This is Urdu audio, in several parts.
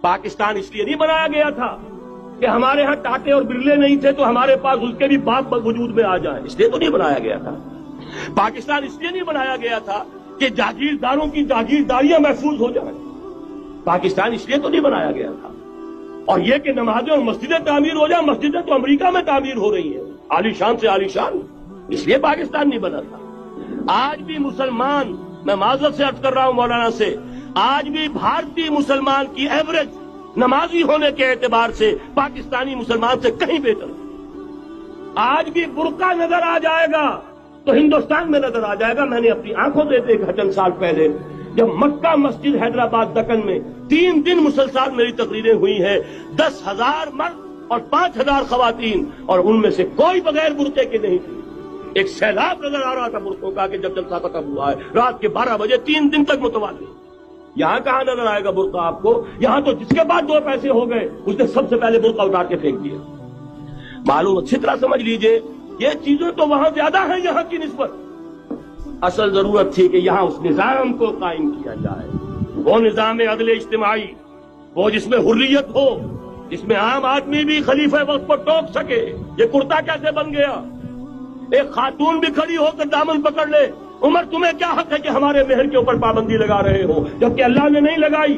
پاکستان اس لیے نہیں بنایا گیا تھا کہ ہمارے ہاں ٹاٹے اور برلے نہیں تھے تو ہمارے پاس اس کے بھی باپ وجود میں آ جائیں، اس لیے تو نہیں بنایا گیا تھا۔ پاکستان اس لیے نہیں بنایا گیا تھا کہ جاگیرداروں کی جاگیرداریاں محفوظ ہو جائیں، پاکستان اس لیے تو نہیں بنایا گیا تھا۔ اور یہ کہ نمازیں اور مسجدیں تعمیر ہو جائیں، مسجدیں تو امریکہ میں تعمیر ہو رہی ہیں، عالی شان سے عالی شان، اس لیے پاکستان نہیں بنا تھا۔ آج بھی مسلمان، میں معذرت سے عرض کر رہا ہوں مولانا سے، آج بھی بھارتی مسلمان کی ایوریج نمازی ہونے کے اعتبار سے پاکستانی مسلمان سے کہیں بہتر ہے۔ آج بھی برقع نظر آ جائے گا تو ہندوستان میں نظر آ جائے گا۔ میں نے اپنی آنکھوں سے دیکھا چند سال پہلے جب مکہ مسجد حیدرآباد دکن میں 3 دن مسلسل میری تقریریں ہوئی ہیں، 10,000 مرد اور 5,000 خواتین، اور ان میں سے کوئی بغیر برقعے کے نہیں تھی۔ ایک سیلاب نظر آ رہا تھا برقعوں کا کہ جب جلسہ ختم ہوا ہے رات کے 12 بجے 3 دن تک متوالی۔ یہاں کہاں نظر آئے گا برقع آپ کو؟ یہاں تو جس کے بعد 2 پیسے ہو گئے اس نے سب سے پہلے برقع اتار کے پھینک دیا۔ معلوم اچھی طرح سمجھ لیجئے یہ چیزیں تو وہاں زیادہ ہیں یہاں کی نسبت۔ اصل ضرورت تھی کہ یہاں اس نظام کو قائم کیا جائے، وہ نظام عدل اجتماعی، وہ جس میں حریت ہو، جس میں عام آدمی بھی خلیفہ وقت کو ٹوک سکے۔ یہ کرتا کیسے بن گیا؟ ایک خاتون بھی کھڑی ہو کر دامن پکڑ لے، عمر تمہیں کیا حق ہے کہ ہمارے مہر کے اوپر پابندی لگا رہے ہو، جبکہ اللہ نے نہیں لگائی۔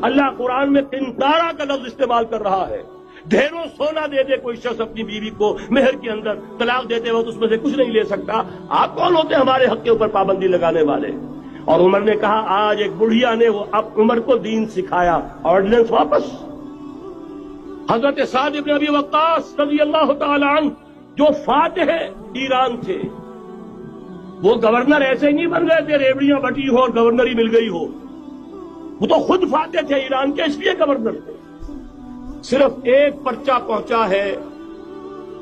اللہ قرآن میں قنطارہ کا لفظ استعمال کر رہا ہے۔ ڈھیروں سونا دے دے کوئی شخص اپنی بیوی کو مہر کے اندر، طلاق دیتے وقت اس میں سے کچھ نہیں لے سکتا۔ آپ کون ہوتے ہمارے حق کے اوپر پابندی لگانے والے؟ اور عمر نے کہا آج ایک بڑھیا نے وہ اب عمر کو دین سکھایا، آرڈیننس واپس۔ حضرت سعد بن ابی وقاص رضی اللہ تعالی عنہ جو فاتح ایران تھے، وہ گورنر ایسے نہیں بن گئے تھے ریوڑیاں بٹی ہو اور گورنر ہی مل گئی ہو، وہ تو خود فاتح تھے ایران کے، اس لیے گورنر تھے۔ صرف ایک پرچہ پہنچا ہے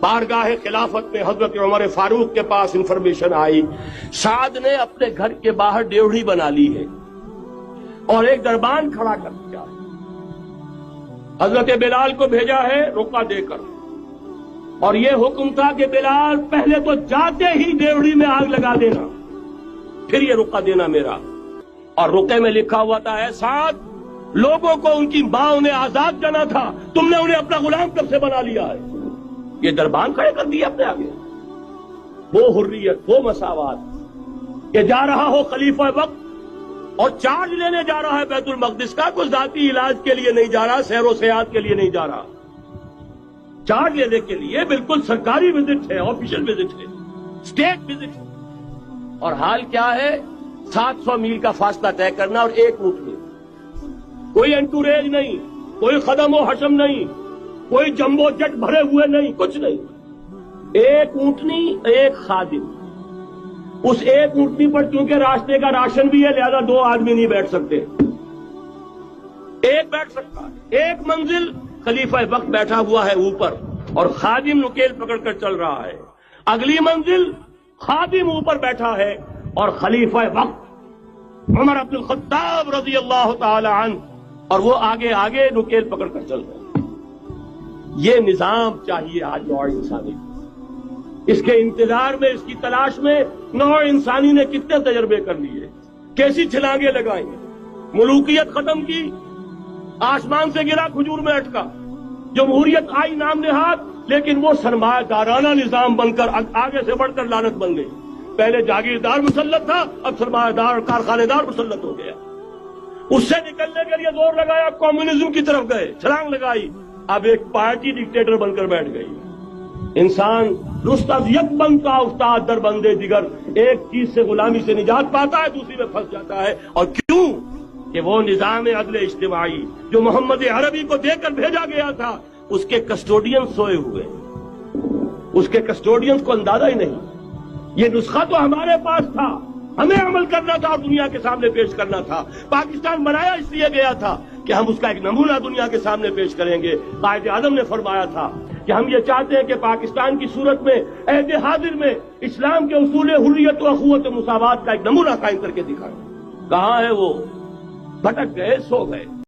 بارگاہ خلافت میں، حضرت عمر فاروق کے پاس انفارمیشن آئی سعد نے اپنے گھر کے باہر ڈیوڑی بنا لی ہے اور ایک دربان کھڑا کر دیا ہے۔ حضرت بلال کو بھیجا ہے رقعہ دے کر، اور یہ حکم تھا کہ بلال پہلے تو جاتے ہی ڈیوڑی میں آگ لگا دینا، پھر یہ رقعہ دینا میرا۔ اور رقعے میں لکھا ہوا تھا اے سعد، لوگوں کو ان کی ماں نے آزاد جانا تھا، تم نے انہیں اپنا غلام کب سے بنا لیا ہے؟ یہ دربان کھڑے کر دیا اپنے آگے۔ وہ حریت، وہ مساوات کہ جا رہا ہو خلیفہ وقت اور چارج لینے جا رہا ہے بیت المقدس کا، کوئی ذاتی علاج کے لیے نہیں جا رہا، سیر و سیاحت کے لیے نہیں جا رہا، چارج لینے کے لیے بالکل سرکاری وزٹ ہے، آفیشل وزٹ ہے، اسٹیٹ وزٹ ہے۔ اور حال کیا ہے؟ 700 میل کا فاصلہ طے کرنا اور ایک اونٹ میں، کوئی انٹوریج نہیں، کوئی خدم و حشم نہیں، کوئی جمبو جٹ بھرے ہوئے نہیں، کچھ نہیں، ایک اونٹنی ایک خادم۔ اس ایک اونٹنی پر چونکہ راستے کا راشن بھی ہے لہذا 2 آدمی نہیں بیٹھ سکتے، ایک بیٹھ سکتا ہے۔ ایک منزل خلیفہ وقت بیٹھا ہوا ہے اوپر اور خادم نکیل پکڑ کر چل رہا ہے، اگلی منزل خادم اوپر بیٹھا ہے اور خلیفہ وقت عمر بن الخطاب رضی اللہ تعالی عنہ اور وہ آگے آگے نکیل پکڑ کر چل رہے ہیں۔ یہ نظام چاہیے آج نوع انسانی کو۔ اس کے انتظار میں، اس کی تلاش میں نوع انسانی نے کتنے تجربے کر لیے، کیسی چھلانگیں لگائیں، ملوکیت ختم کی، آسمان سے گرا کھجور میں اٹکا، جمہوریت آئی نام نہاد، لیکن وہ سرمایہ دارانہ نظام بن کر آگے سے بڑھ کر لعنت بن گئی۔ پہلے جاگیردار مسلط تھا، اب سرمایہ دار اور کارخانے دار مسلط ہو گیا۔ اس سے نکلنے کے لیے زور لگایا، کمیونزم کی طرف گئے، چھلانگ لگائی، اب ایک پارٹی ڈکٹیٹر بن کر بیٹھ گئی۔ انسان رست از یک بند کا افتاد در بندے دیگر، ایک چیز سے غلامی سے نجات پاتا ہے دوسری میں پھنس جاتا ہے۔ اور کیوں؟ کہ وہ نظام عدل اجتماعی جو محمد عربی کو دے کر بھیجا گیا تھا، اس کے کسٹوڈین سوئے ہوئے، اس کے کسٹوڈین کو اندازہ ہی نہیں۔ یہ نسخہ تو ہمارے پاس تھا، ہمیں عمل کرنا تھا اور دنیا کے سامنے پیش کرنا تھا۔ پاکستان بنایا اس لیے گیا تھا کہ ہم اس کا ایک نمونہ دنیا کے سامنے پیش کریں گے۔ قائد اعظم نے فرمایا تھا کہ ہم یہ چاہتے ہیں کہ پاکستان کی صورت میں عہد حاضر میں اسلام کے اصول حریت و اخوت و مساوات کا ایک نمونہ قائم کر کے دکھائیں۔ کہاں ہے وہ؟ بھٹک گئے، سو گئے۔